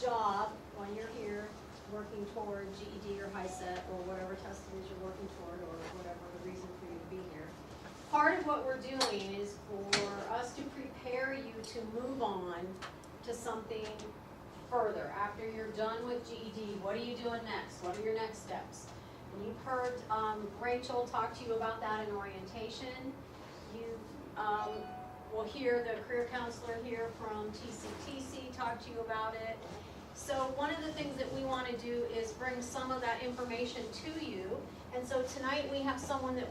job when you're here working toward GED or high set or whatever test it is you're working toward, or whatever the reason for you to be here. Part of what we're doing is for us to prepare you to move on to something further. After you're done with GED, what are you doing next? What are your next steps? And you've heard Rachel talk to you about that in orientation. You will hear the career counselor here from TCTC talk to you about it. So one of the things that we want to do is bring some of that information to you. And so tonight we have someone that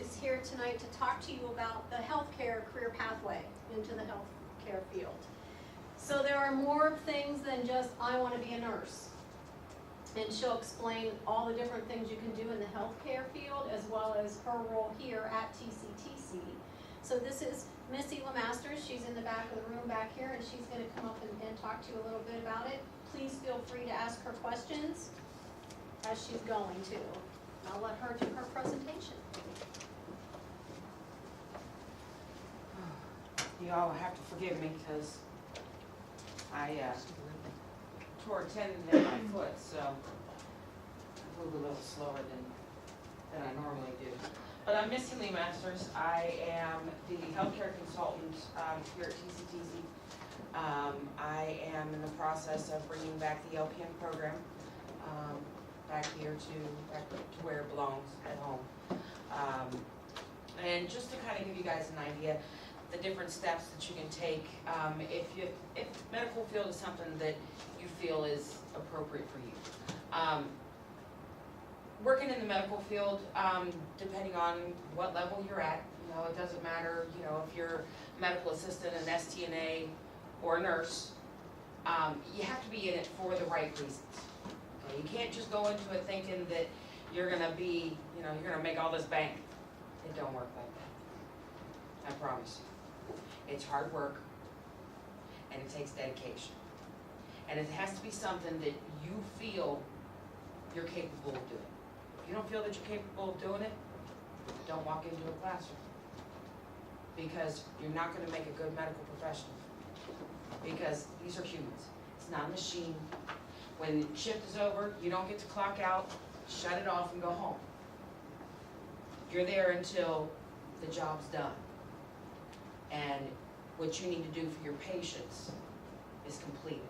is here tonight to talk to you about the healthcare career pathway into the healthcare field. So there are more things than just, I want to be a nurse. And she'll explain all the different things you can do in the healthcare field, as well as her role here at TCTC. So this is Missy LeMasters. She's in the back of the room back here, and she's going to come up and talk to you a little bit about it. Please feel free to ask her questions as she's going to. I'll let her do her presentation. You all have to forgive me because I tore a tendon in my foot, so I move a little slower than I normally do. But I'm Missy LeMasters. I am the healthcare consultant here at TCTC. I am in the process of bringing back the LPN program back to where it belongs, at home. And just to kind of give you guys an idea, the different steps that you can take if medical field is something that you feel is appropriate for you. Working in the medical field, depending on what level you're at, it doesn't matter, if you're a medical assistant, an STNA, or a nurse, you have to be in it for the right reasons. Okay? You can't just go into it thinking that you're gonna be, you're gonna make all this bank. It don't work like that. I promise you. It's hard work, and it takes dedication. And it has to be something that you feel you're capable of doing. If you don't feel that you're capable of doing it, don't walk into a classroom. Because you're not going to make a good medical professional. Because these are humans. It's not a machine. When shift is over, you don't get to clock out, shut it off, and go home. You're there until the job's done. And what you need to do for your patients is completed.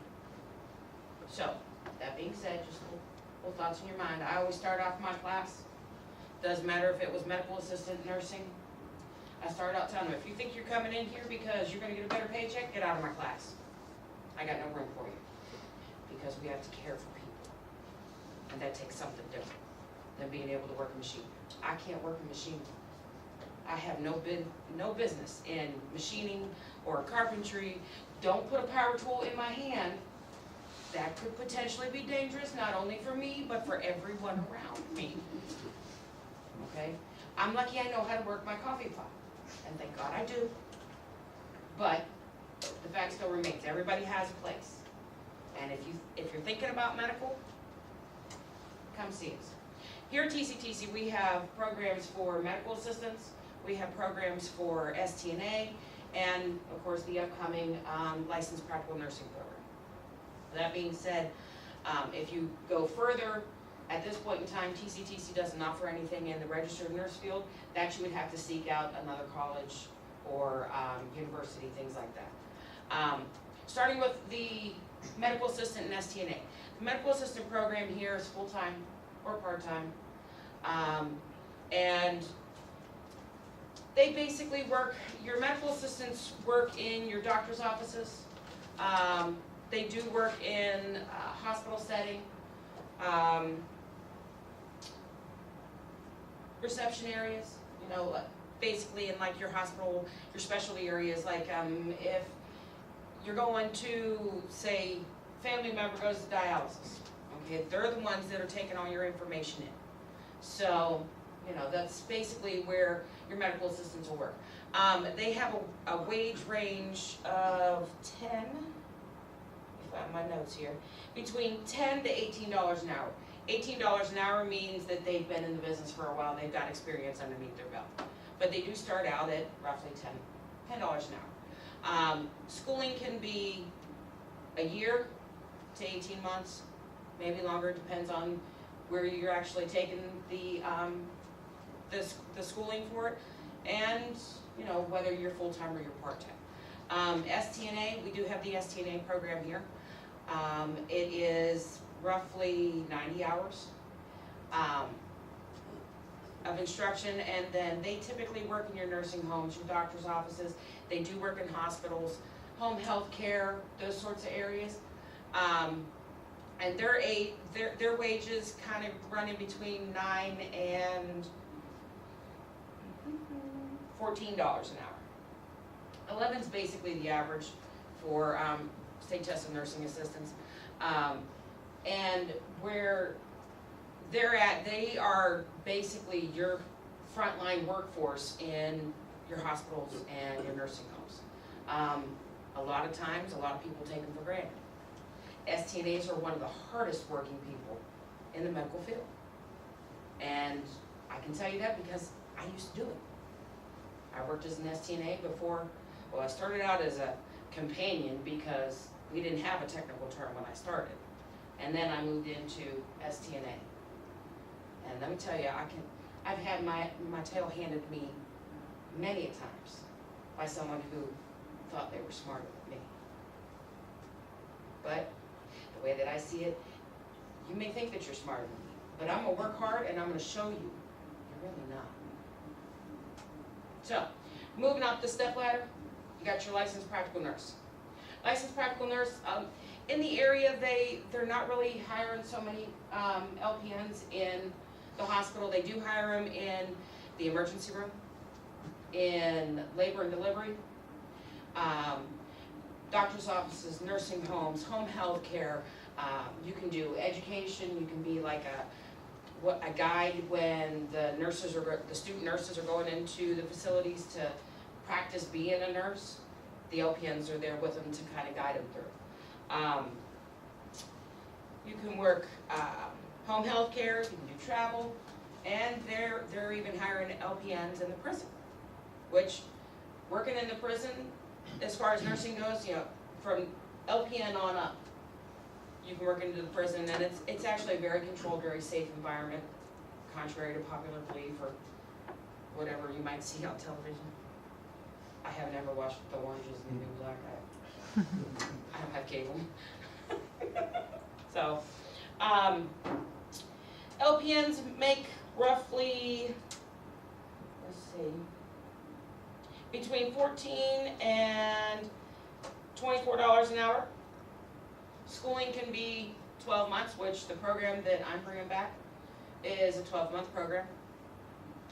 So, that being said, just little thoughts in your mind. I always start off my class. Doesn't matter if it was medical assistant, nursing. I start out telling them, if you think you're coming in here because you're going to get a better paycheck, get out of my class. I got no room for you. Because we have to care for people. And that takes something different than being able to work a machine. I can't work a machine. I have no business in machining or carpentry. Don't put a power tool in my hand. That could potentially be dangerous, not only for me, but for everyone around me. Okay? I'm lucky I know how to work my coffee pot. And thank God I do. But the fact still remains, everybody has a place. And if you're thinking about medical, come see us. Here at TCTC, we have programs for medical assistants, we have programs for STNA, and of course the upcoming licensed practical nursing program. That being said, if you go further, at this point in time, TCTC doesn't offer anything in the registered nurse field. That you would have to seek out another college or university, things like that. Starting with the medical assistant and STNA. The medical assistant program here is full-time or part-time. And they basically work, your medical assistants work in your doctor's offices. They do work in a hospital setting, reception areas, basically in like your hospital, your specialty areas, like if you're going to, say, family member goes to dialysis, okay, they're the ones that are taking all your information in. So, that's basically where your medical assistants will work. They have a wage range of my notes here, between $10 to $18 an hour. $18 an hour means that they've been in the business for a while, they've got experience underneath their belt. But they do start out at roughly $10 an hour. Schooling can be a year to 18 months, maybe longer, depends on where you're actually taking the schooling for it, and, you know, whether you're full-time or you're part-time. STNA, we do have the STNA program here. It is roughly 90 hours of instruction, and then they typically work in your nursing homes, your doctor's offices. They do work in hospitals, home health care, those sorts of areas. And their wages kind of run in between $9 and $14 an hour. 11 is basically the average for state tested nursing assistants. And where they're at, they are basically your frontline workforce in your hospitals and your nursing homes. A lot of times, a lot of people take them for granted. STNAs are one of the hardest working people in the medical field. And I can tell you that because I used to do it. I worked as an STNA before. Well, I started out as a companion because we didn't have a technical term when I started. And then I moved into STNA. And let me tell you, I've had my tail handed me many a times by someone who thought they were smarter than me. But the way that I see it, you may think that you're smarter than me, but I'm gonna work hard and I'm gonna show you you're really not. So, moving up the step ladder, you got your licensed practical nurse. Licensed practical nurse, in the area, they're not really hiring so many LPNs in the hospital. They do hire them in the emergency room, in labor and delivery, doctor's offices, nursing homes, home health care. You can do education. You can be like a guide when the student nurses are going into the facilities to practice being a nurse. The LPNs are there with them to kind of guide them through. You can work home health care, you can do travel, and they're even hiring LPNs in the prison, which working in the prison, as far as nursing goes, you know, from LPN on up, you can work into the prison, and it's actually a very controlled, very safe environment, contrary to popular belief or whatever you might see on television. I have never watched The Orange Is the New Black. I don't have cable. So, LPNs make roughly, let's see, between $14 and $24 an hour. Schooling can be 12 months, which the program that I'm bringing back is a 12-month program.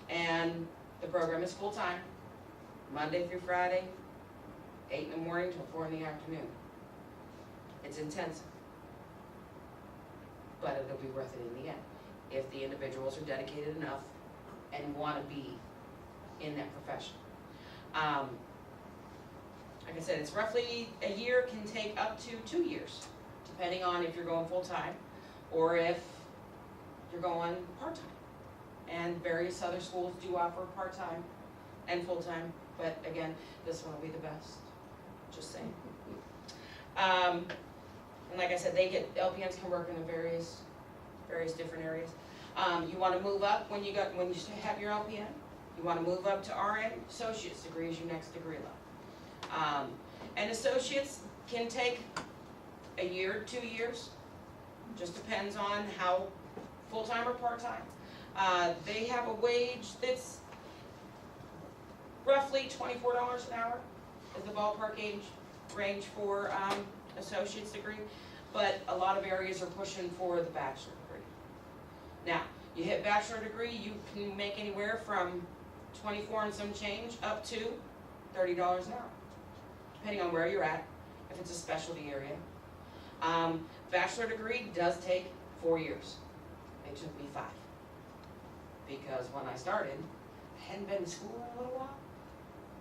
And the program is full-time, Monday through Friday, 8 in the morning till 4 in the afternoon. It's intensive, but it'll be worth it in the end if the individuals are dedicated enough and want to be in that profession. Like I said, it's roughly a year, can take up to 2 years, depending on if you're going full-time or if you're going part-time. And various other schools do offer part-time and full-time, but again, this one will be the best, just saying. And like I said, LPNs can work in the various different areas. You want to move up when you have your LPN. You want to move up to RN. Associate's degree is your next degree level. And associates can take a year, 2 years. Just depends on how full-time or part-time. They have a wage that's roughly $24 an hour is the ballpark age range for associate's degree, but a lot of areas are pushing for the bachelor degree. Now, you hit bachelor degree, you can make anywhere from 24 and some change up to $30 an hour, depending on where you're at, if it's a specialty area. Bachelor degree does take 4 years. It took me 5. Because when I started, I hadn't been to school in a little while.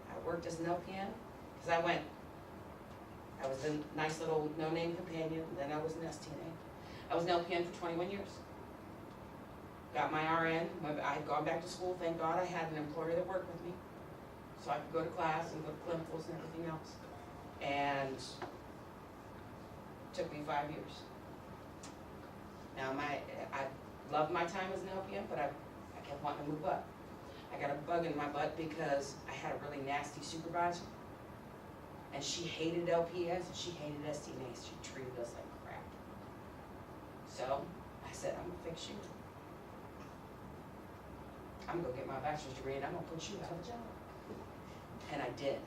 I worked as an LPN, because I was a nice little no-name companion, then I was an STNA. I was an LPN for 21 years. Got my RN, I had gone back to school, thank God I had an employer that worked with me. So I could go to class and go to clinicals and everything else. And it took me 5 years. Now, I loved my time as an LPN, but I kept wanting to move up. I got a bug in my butt because I had a really nasty supervisor, and she hated LPNs and she hated STNAs. She treated us like crap. So I said, I'm gonna fix you. I'm gonna go get my bachelor's degree and I'm gonna put you out of a job. And I did.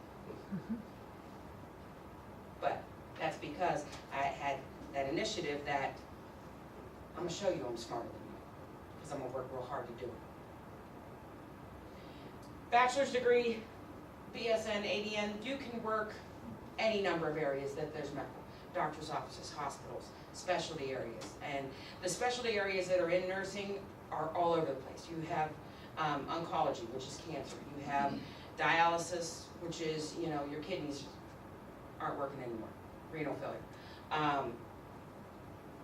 But that's because I had that initiative that I'm gonna show you I'm smarter than you, because I'm gonna work real hard to do it. Bachelor's degree, BSN, ADN, you can work any number of areas that there's medical. Doctor's offices, hospitals, specialty areas. And the specialty areas that are in nursing are all over the place. You have oncology, which is cancer. You have dialysis, which is, you know, your kidneys aren't working anymore, renal failure.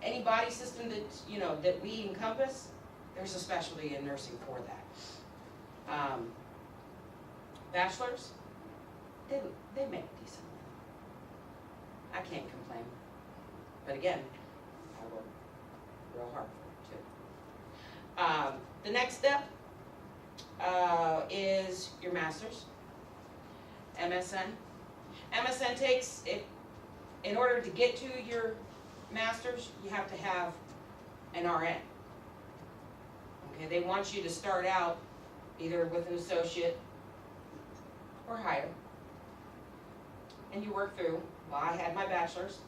Any body system that, you know, that we encompass, there's a specialty in nursing for that. Bachelors, they make decent money. I can't complain. But again, I work real hard for it too. The next step is your master's, MSN. MSN takes, in order to get to your master's, you have to have an RN. Okay, they want you to start out either with an associate or higher, and you work through. Well, I had my bachelor's,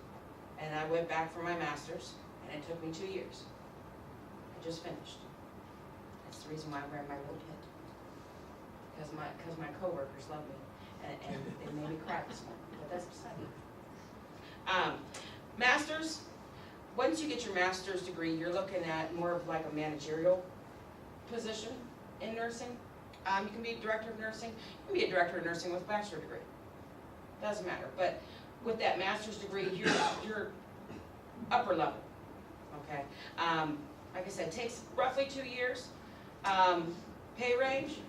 and I went back for my master's, and it took me 2 years. I just finished. That's the reason why I wear my little pin, because my coworkers love me, and they made me cry this morning. But that's beside me. Master's. Once you get your master's degree, you're looking at more of like a managerial position in nursing. You can be a director of nursing. You can be a director of nursing with a bachelor's degree. Doesn't matter. But with that master's degree, you're upper level. Okay. Like I said, it takes roughly 2 years. Pay range,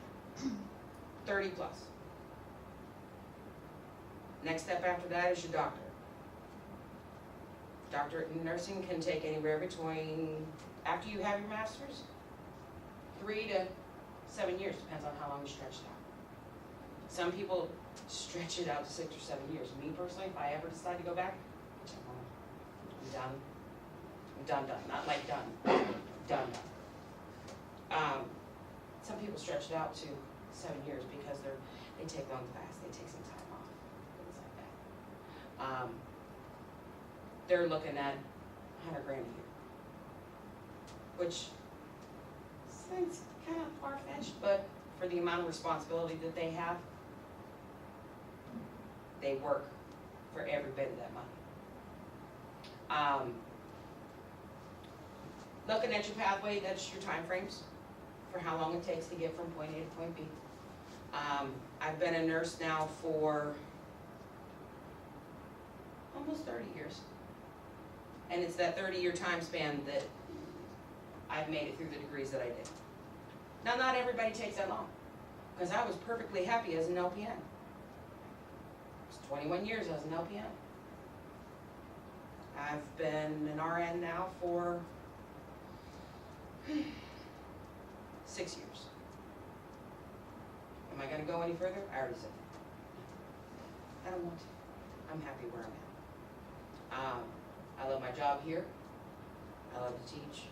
30 plus. Next step after that is your doctor. Doctorate in nursing can take anywhere between, after you have your master's, 3 to 7 years, depends on how long you stretch it out. Some people stretch it out to 6 or 7 years. Me personally, if I ever decide to go back, I'm done. I'm done. Not like done. Done. Some people stretch it out to 7 years because they take one class, they take some time off, things like that. They're looking at $100,000 a year, which seems kind of far-fetched, but for the amount of responsibility that they have, they work for every bit of that money. Looking at your pathway, that's your time frames for how long it takes to get from point A to point B. I've been a nurse now for almost 30 years. And it's that 30-year time span that I've made it through the degrees that I did. Now, not everybody takes that long, because I was perfectly happy as an LPN. It was 21 years as an LPN. I've been an RN now for 6 years. Am I going to go any further? I already said that. I don't want to. I'm happy where I'm at. I love my job here. I love to teach.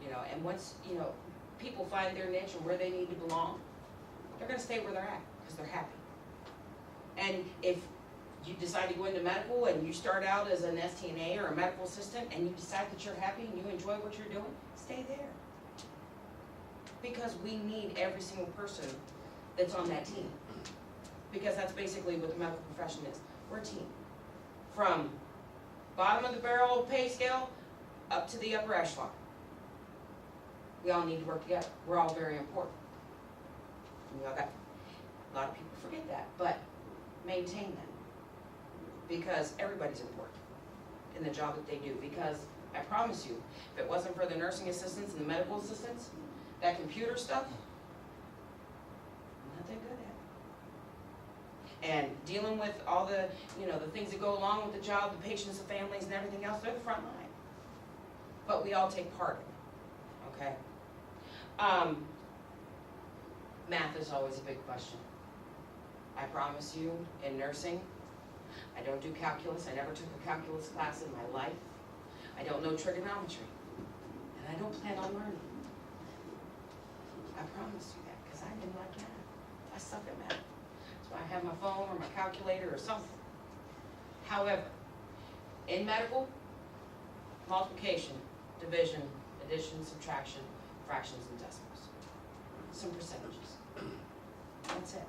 You know, and once, you know, people find their niche and where they need to belong, they're going to stay where they're at because they're happy. And if you decide to go into medical and you start out as an STNA or a medical assistant and you decide that you're happy and you enjoy what you're doing, stay there. Because we need every single person that's on that team. Because that's basically what the medical profession is. We're a team. From bottom of the barrel pay scale up to the upper echelon. We all need to work together. We're all very important. And we all got, a lot of people forget that, but maintain that. Because everybody's important in the job that they do. Because I promise you, if it wasn't for the nursing assistants and the medical assistants, that computer stuff, I'm not that good at it. And dealing with all the, you know, the things that go along with the job, the patients, the families, and everything else, they're the front line. but we all take part in it, okay? Math is always a big question. I promise you, in nursing, I don't do calculus. I never took a calculus class in my life. I don't know trigonometry, and I don't plan on learning. I promise you that, because I didn't like math. I suck at math. That's why I have my phone or my calculator or something. However, in medical, multiplication, division, addition, subtraction, fractions, and decimals. Some percentages. That's it.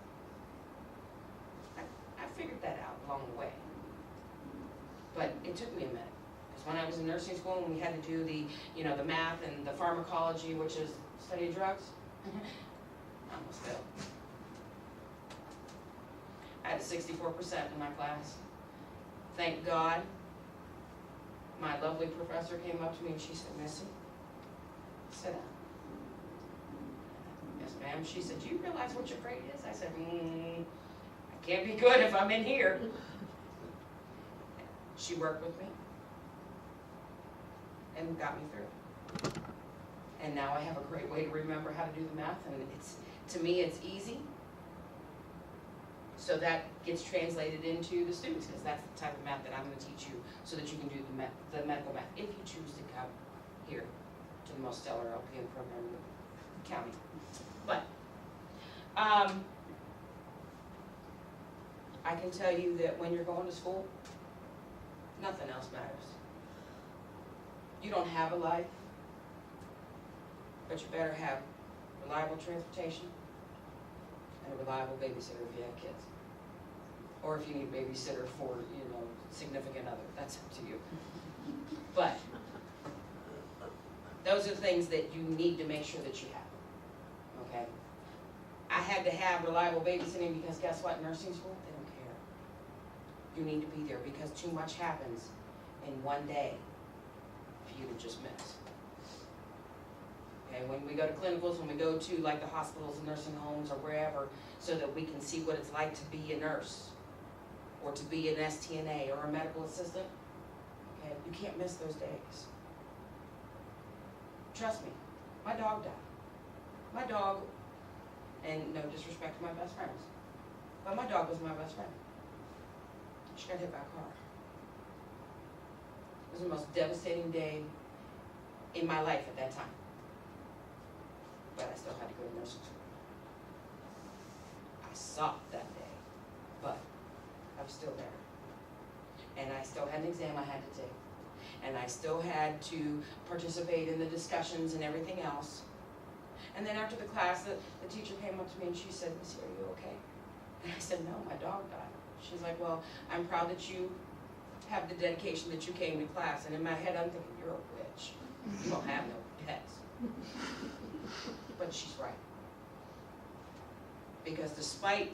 I figured that out along the way. But it took me a minute. Because when I was in nursing school and we had to do the, you know, the math and the pharmacology, which is study of drugs, I almost failed. I had a 64% in my class. Thank God, my lovely professor came up to me and she said, Missy, sit down. Yes, ma'am. She said, do you realize what your grade is? I said, I can't be good if I'm in here. She worked with me and got me through. And now I have a great way to remember how to do the math, and to me it's easy. So that gets translated into the students, because that's the type of math that I'm going to teach you, so that you can do the medical math if you choose to come here to the most stellar LPN program in the county. But I can tell you that when you're going to school, nothing else matters. You don't have a life, but you better have reliable transportation and a reliable babysitter if you have kids. Or if you need a babysitter for, you know, significant other, that's up to you. But those are the things that you need to make sure that you have, okay? I had to have reliable babysitting because guess what, nursing school, they don't care. You need to be there because too much happens in one day for you to just miss. Okay, when we go to clinicals, when we go to like the hospitals and nursing homes or wherever, so that we can see what it's like to be a nurse or to be an STNA or a medical assistant, okay, you can't miss those days. Trust me, my dog died. My dog, and no disrespect to my best friends, but my dog was my best friend. She got hit by a car. It was the most devastating day in my life at that time. But I still had to go to nursing school. I sucked that day, but I was still there. And I still had an exam I had to take. And I still had to participate in the discussions and everything else. And then after the class, the teacher came up to me and she said, Missy, are you okay? And I said, no, my dog died. She's like, well, I'm proud that you have the dedication that you came to class. And in my head, I'm thinking, you're a witch. You don't have no pets. But she's right. Because despite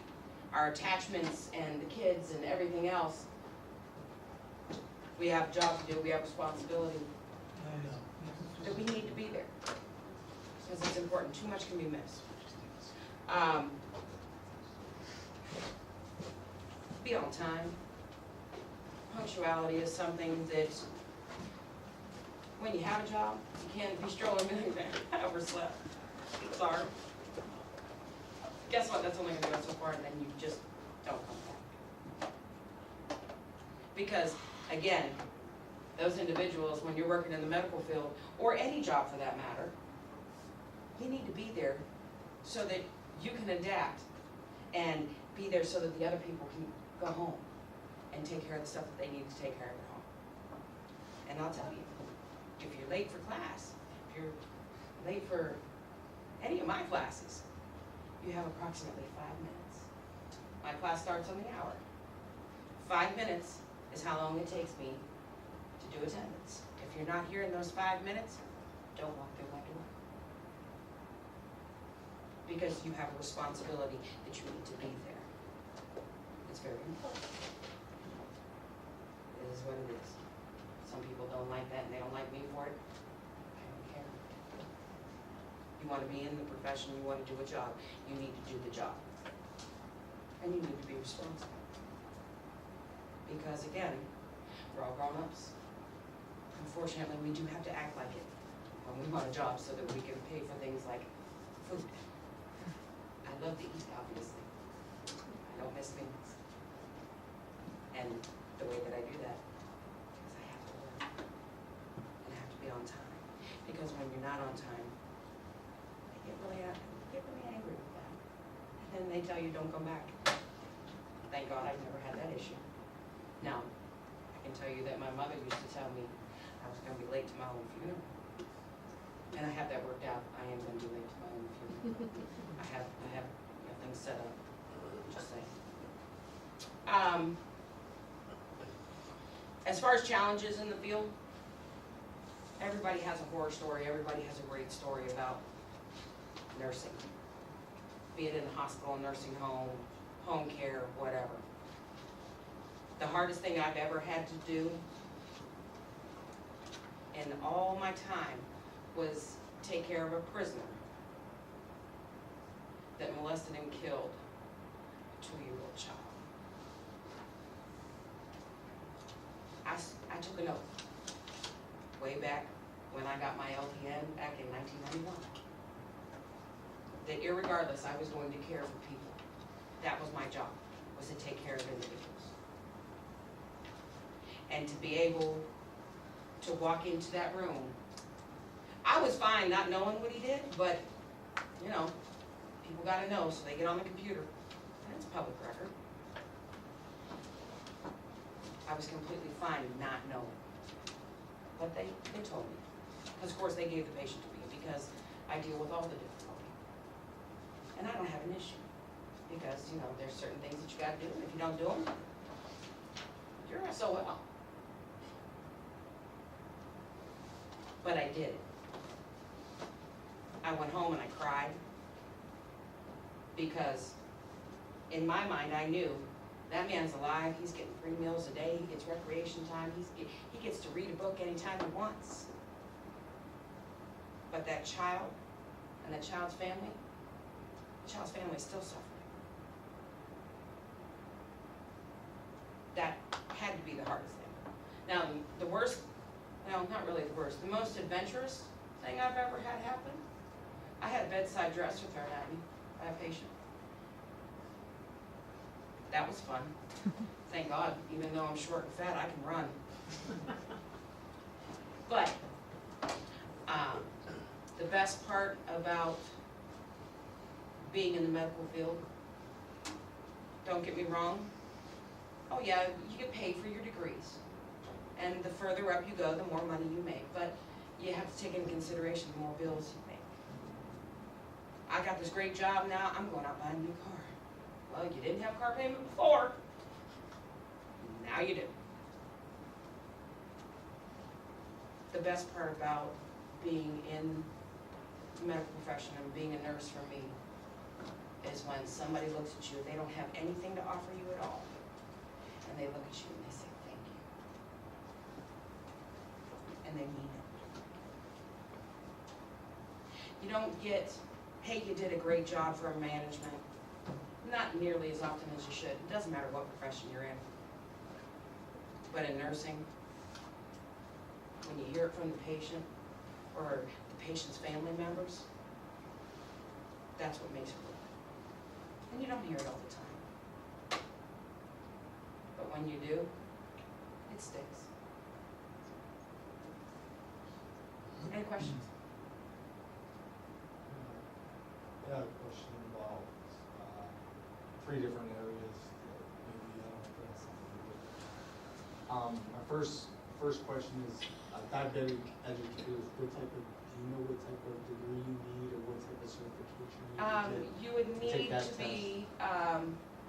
our attachments and the kids and everything else, we have a job to do, we have responsibility, that we need to be there. Because it's important. Too much can be missed. Be on time. Punctuality is something that, when you have a job, you can't be strolling in there. I overslept. Sorry. Guess what? That's only going to go so far, and then you just don't come back. Because, again, those individuals, when you're working in the medical field, or any job for that matter, you need to be there so that you can adapt and be there so that the other people can go home and take care of the stuff that they need to take care of at home. And I'll tell you, if you're late for class, if you're late for any of my classes, you have approximately 5 minutes. My class starts on the hour. 5 minutes is how long it takes me to do attendance. If you're not here in those 5 minutes, don't walk through my door. Because you have a responsibility that you need to be there. It's very important. It is what it is. Some people don't like that and they don't like me for it. I don't care. You want to be in the profession, you want to do a job, you need to do the job. And you need to be responsible. Because again, we're all grown-ups. unfortunately, we do have to act like it when we want a job so that we can pay for things like food. I love to eat, obviously. I don't miss meals. And the way that I do that is I have to work and I have to be on time. Because when you're not on time, they get really angry with that. And then they tell you don't come back. Thank God I've never had that issue. Now, I can tell you that my mother used to tell me I was gonna be late to my own funeral. And I have that worked out. I am gonna be late to my own funeral. I have things set up, just saying. As far as challenges in the field, everybody has a horror story, everybody has a great story about nursing. Be it in the hospital, nursing home, home care, whatever. The hardest thing I've ever had to do in all my time was take care of a prisoner that molested and killed a 2-year-old child. I took an oath way back when I got my LPN back in 1991 that irregardless I was going to care for people. That was my job, was to take care of individuals. And to be able to walk into that room, I was fine not knowing what he did, but you know, people gotta know, so they get on the computer, and it's public record. I was completely fine not knowing, but they told me. Because of course they gave the patient to me, because I deal with all the difficulty. And I don't have an issue, because you know, there's certain things that you gotta do, and if you don't do them, you're SOL. But I did it. I went home and I cried, because in my mind I knew that man's alive, he's getting 3 meals a day, he gets recreation time, he gets to read a book anytime he wants. But that child and that child's family is still suffering. That had to be the hardest thing. Now, the worst, well, not really the worst, the most adventurous thing I've ever had happen, I had a bedside dresser thrown at me by a patient. That was fun. Thank God, even though I'm short and fat, I can run. But the best part about being in the medical field, don't get me wrong, oh yeah, you get paid for your degrees. And the further up you go, the more money you make. But you have to take into consideration the more bills you make. I got this great job now, I'm going out buying a new car. Well, you didn't have car payment before. Now you do. The best part about being in the medical profession and being a nurse for me is when somebody looks at you, they don't have anything to offer you at all, and they look at you and they say thank you. And they mean it. You don't get, hey, you did a great job from management. Not nearly as often as you should. It doesn't matter what profession you're in. But in nursing, when you hear it from the patient or the patient's family members, that's what makes it work. And you don't hear it all the time. But when you do, it sticks. Any questions? I had a question about 3 different areas that maybe I don't address something with. My first question is diabetic educators. What type of, do you know what type of degree you need or what type of certification you need You would to take need that to test? be,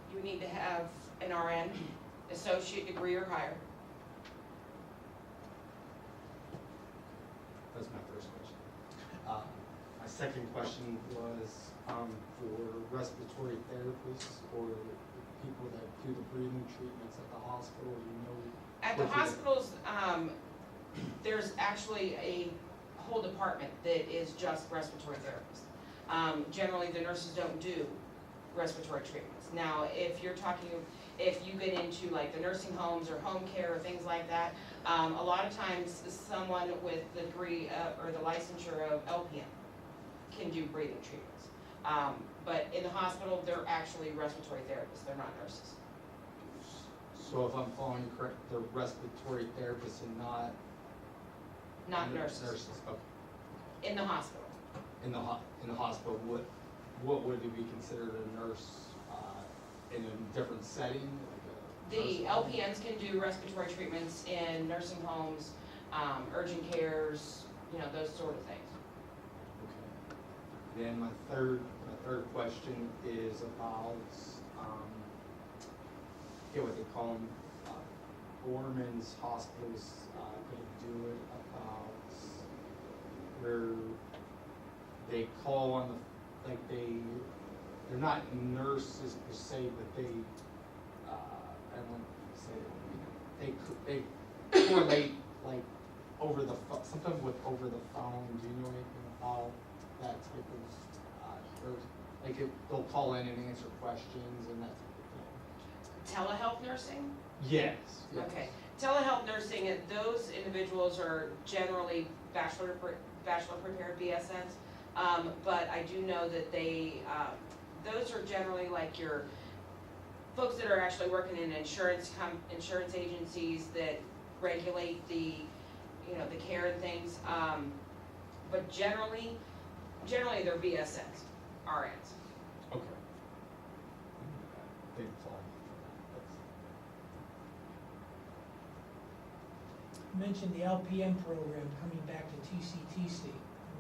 you would need to have an RN, associate degree or higher. That's my first question. My second question was for respiratory therapists or people that do the breathing treatments at the hospital. Do you know? At the what you- hospitals, there's actually a whole department that is just respiratory therapists. Generally, the nurses don't do respiratory treatments. Now, if you're talking, if you get into like the nursing homes or home care or things like that, a lot of times someone with the degree or the licensure of LPN can do breathing treatments. But in the hospital, they're actually respiratory therapists, they're not nurses. So if I'm following you correct, they're respiratory therapists and not? Not nurses. Nurses, okay. In the hospital. In the hospital, what would be considered a nurse, in a different setting? Like a The nursing home? LPNs can do respiratory treatments in nursing homes, urgent cares, you know, those sort of things. Okay. Then my third question is about, I forget what they call them, Borman's hospitals, they do it about where they call on the, like they're not nurses per se, but they, I don't want to say it, they correlate like over the, sometimes with over the phone. Do you know anything about that type of, like they'll call in and answer questions and that type of thing? Telehealth nursing? Yes. Okay. Telehealth nursing, those individuals are generally bachelor prepared BSNs, but I do know that those are generally like your folks that are actually working in insurance agencies that regulate the, you know, the care and things, but generally they're BSNs, RNs. Okay. Thanks all. You mentioned the LPN program coming back to TCTC.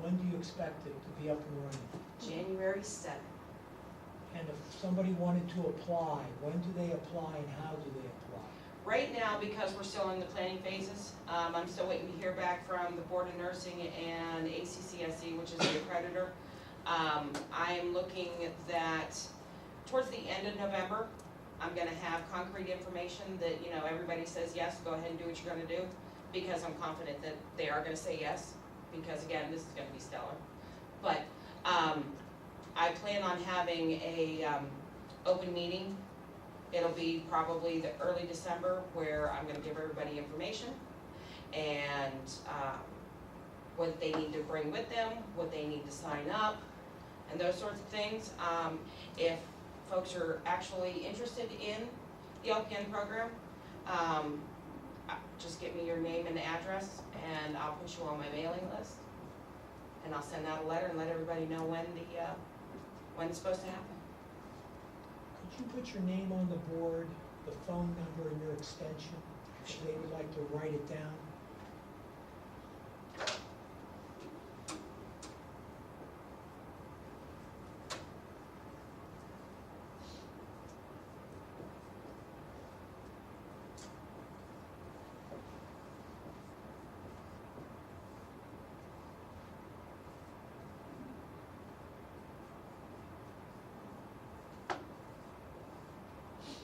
When do you expect it to be up and running? January 7th. And if somebody wanted to apply, when do they apply and how do they apply? Right now, because we're still in the planning phases, I'm still waiting to hear back from the Board of Nursing and ACCSE, which is the accreditor. I'm looking that towards the end of November, I'm gonna have concrete information that, you know, everybody says yes, go ahead and do what you're gonna do, because I'm confident that they are gonna say yes, because again, this is gonna be stellar. But, I plan on having a, open meeting. It'll be probably the early December where I'm gonna give everybody information and, what they need to bring with them, what they need to sign up, and those sorts of things. If folks are actually interested in the LPN program, just give me your name and address and I'll put you on my mailing list. And I'll send out a letter and let everybody know when it's supposed to happen. Could you put your name on the board, the phone number and your extension, if they would like to write it down?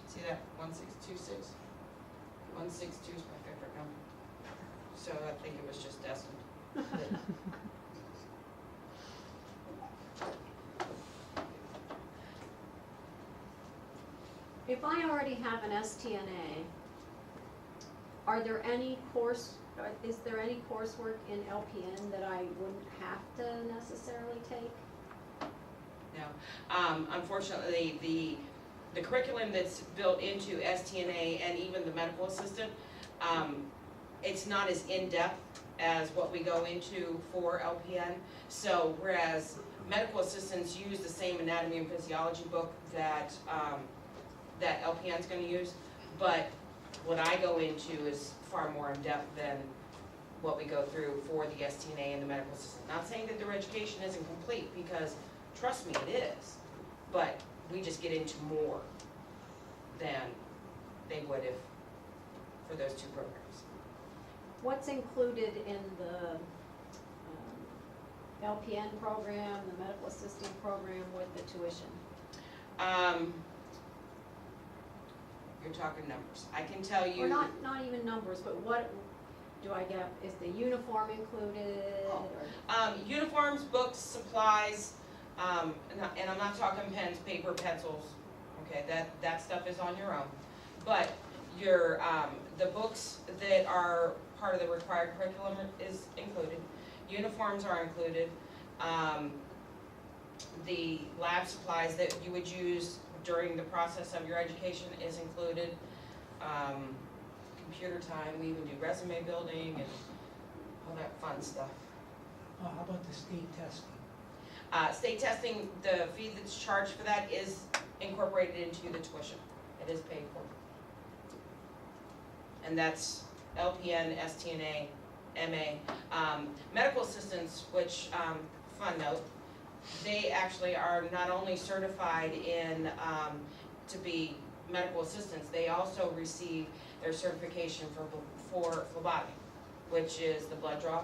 See that, 1626? 162 is my favorite number. So I think it was just destined. If I already have an STNA, is there any coursework in LPN that I wouldn't have to necessarily take? No, unfortunately, the curriculum that's built into STNA and even the medical assistant, it's not as in-depth as what we go into for LPN. So whereas medical assistants use the same anatomy and physiology book that LPN's gonna use, but what I go into is far more in-depth than what we go through for the STNA and the medical assistant. Not saying that their education isn't complete, because trust me, it is, but we just get into more than they would if for those two programs. What's included in the LPN program, the medical assisting program with the tuition? You're talking numbers. I can tell you. Or not even numbers, but what do I get? Is the uniform included? Uniforms, books, supplies, and I'm not talking pens, paper, pencils. Okay, that stuff is on your own. but your, the books that are part of the required curriculum is included, uniforms are included, the lab supplies that you would use during the process of your education is included, computer time, we even do resume building and all that fun stuff. How about the state testing? State testing, the fee that's charged for that is incorporated into the tuition. It is paid for. And that's LPN, STNA, MA. Medical assistants, which, fun note, they actually are not only certified in, to be medical assistants, they also receive their certification for phlebotomy, which is the blood draw.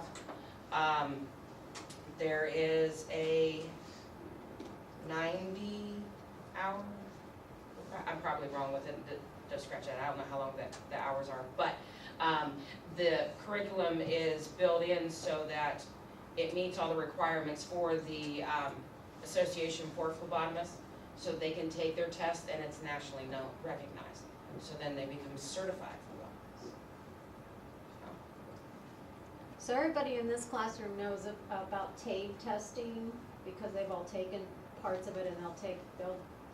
There is a 90-hour, I'm probably wrong with it, just scratch that, I don't know how long the hours are, but the curriculum is built in so that it meets all the requirements for the Association for Phlebotomists, so they can take their test and it's nationally recognized. So then they become certified phlebotomists. So everybody in this classroom knows about TAVE testing, because they've all taken parts of it, and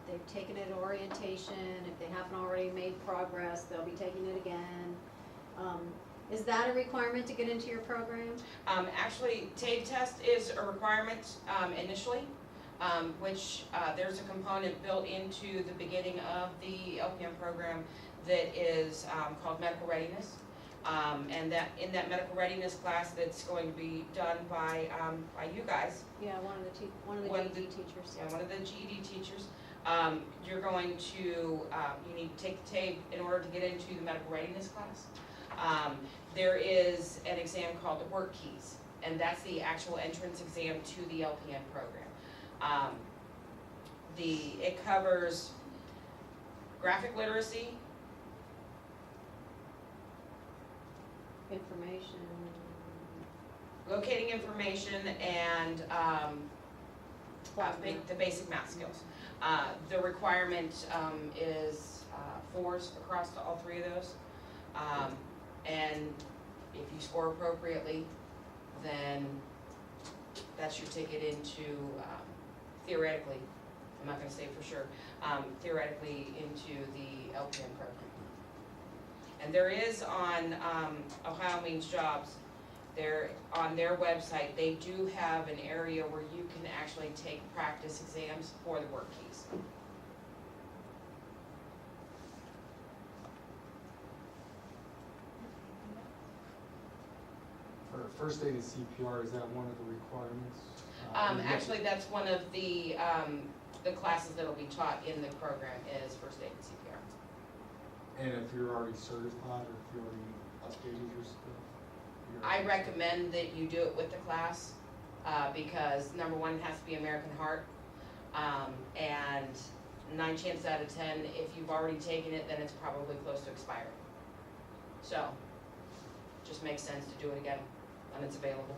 they've taken it in orientation. If they haven't already made progress, they'll be taking it again. Is that a requirement to get into your program? Actually, TAVE test is a requirement initially, which there's a component built into the beginning of the LPN program that is called medical readiness. And that in that medical readiness class that's going to be done by you guys. Yeah, one of the GED teachers. Yeah, one of the GED teachers. You're going to, you need to take the TAVE in order to get into the medical readiness class. There is an exam called the work keys, and that's the actual entrance exam to the LPN program. It covers graphic literacy, Information. locating information, and the basic math skills. The requirement is 4s across all 3 of those. And if you score appropriately, then that's your ticket into, theoretically, I'm not gonna say for sure, theoretically into the LPN program. And there is on Ohio Means Jobs, on their website, they do have an area where you can actually take practice exams for the work keys. For first aid and CPR, is that one of the requirements? Actually, that's one of the classes that'll be taught in the program is first aid and CPR. And if you're already certified, or if you already updated your stuff? I recommend that you do it with the class, because number one, it has to be American Heart, and 9 chances out of 10, if you've already taken it, then it's probably close to expiring. So, just makes sense to do it again when it's available.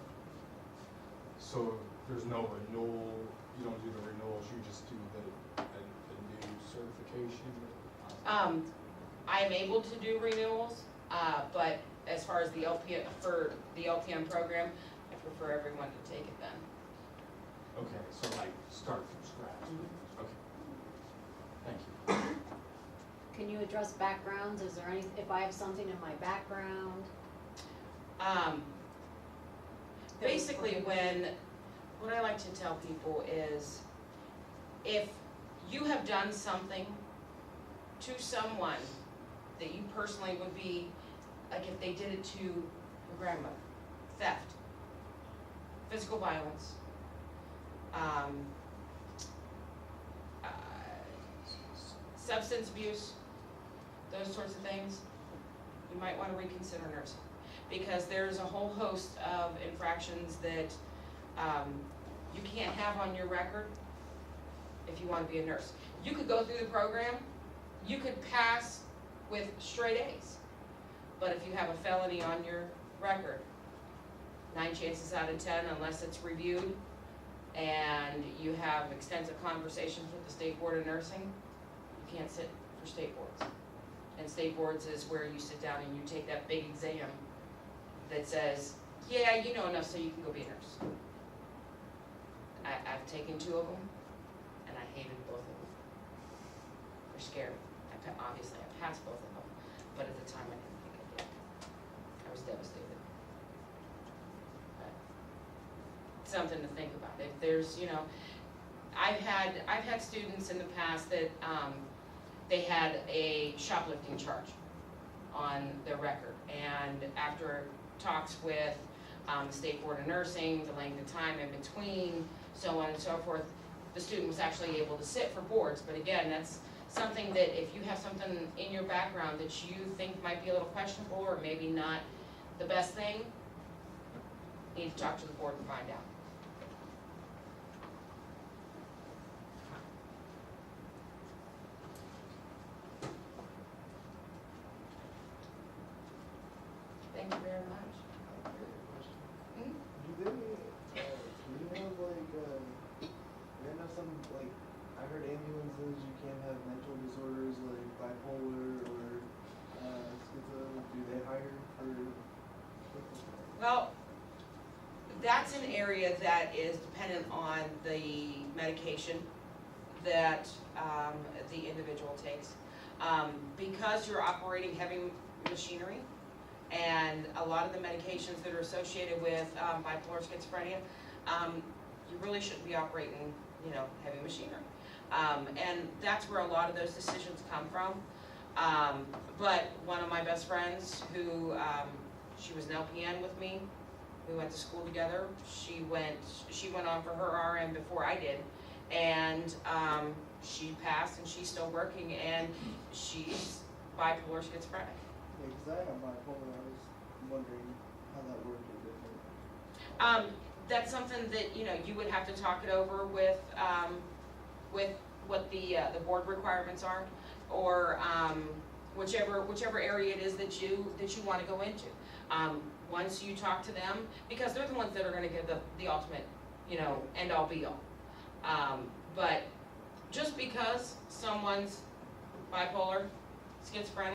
So there's no renewal, you don't do the renewals, you just do the new certification? I am able to do renewals, but as far as the LPN, for the LPN program, I prefer everyone to take it then. Okay, so like start from scratch? Mhm. Okay. Thank you. Can you address backgrounds? Is there any, if I have something in my background? Basically, what I like to tell people is, if you have done something to someone that you personally would be, like if they did it to your grandmother, theft, physical violence, substance abuse, those sorts of things, you might want to reconsider nursing. Because there's a whole host of infractions that you can't have on your record if you want to be a nurse. You could go through the program, you could pass with straight A's, but if you have a felony on your record, 9 chances out of 10, unless it's reviewed and you have extensive conversations with the State Board of Nursing, you can't sit for state boards. And state boards is where you sit down and you take that big exam that says, yeah, you know enough so you can go be a nurse. I've taken 2 of them, and I hated both of them. They're scary. Obviously, I passed both of them, but at the time, I didn't think I did. I was devastated. But something to think about. If there's, you know, I've had students in the past that they had a shoplifting charge on their record, and after talks with the State Board of Nursing, the length of time in between, so on and so forth, the student was actually able to sit for boards. But again, that's something that if you have something in your background that you think might be a little questionable or maybe not the best thing, you need to talk to the board and find out. Thank you very much. Hmm? Do you have some, like, I heard ambulances, you can't have mental disorders like bipolar or schizo, do they hire for? Well, that's an area that is dependent on the medication that the individual takes. Because you're operating heavy machinery, and a lot of the medications that are associated with bipolar schizophrenia, you really shouldn't be operating, you know, heavy machinery. And that's where a lot of those decisions come from. But one of my best friends who, she was an LPN with me, we went to school together, she went on for her RN before I did, and she passed and she's still working, and she's bipolar schizophrenic. Yeah, because I am bipolar, I was wondering how that worked a bit. That's something that, you know, you would have to talk it over with what the board requirements are, or whichever area it is that you want to go into. Once you talk to them, because they're the ones that are going to give the ultimate, you know, end all be all. But just because someone's bipolar, schizophrenic,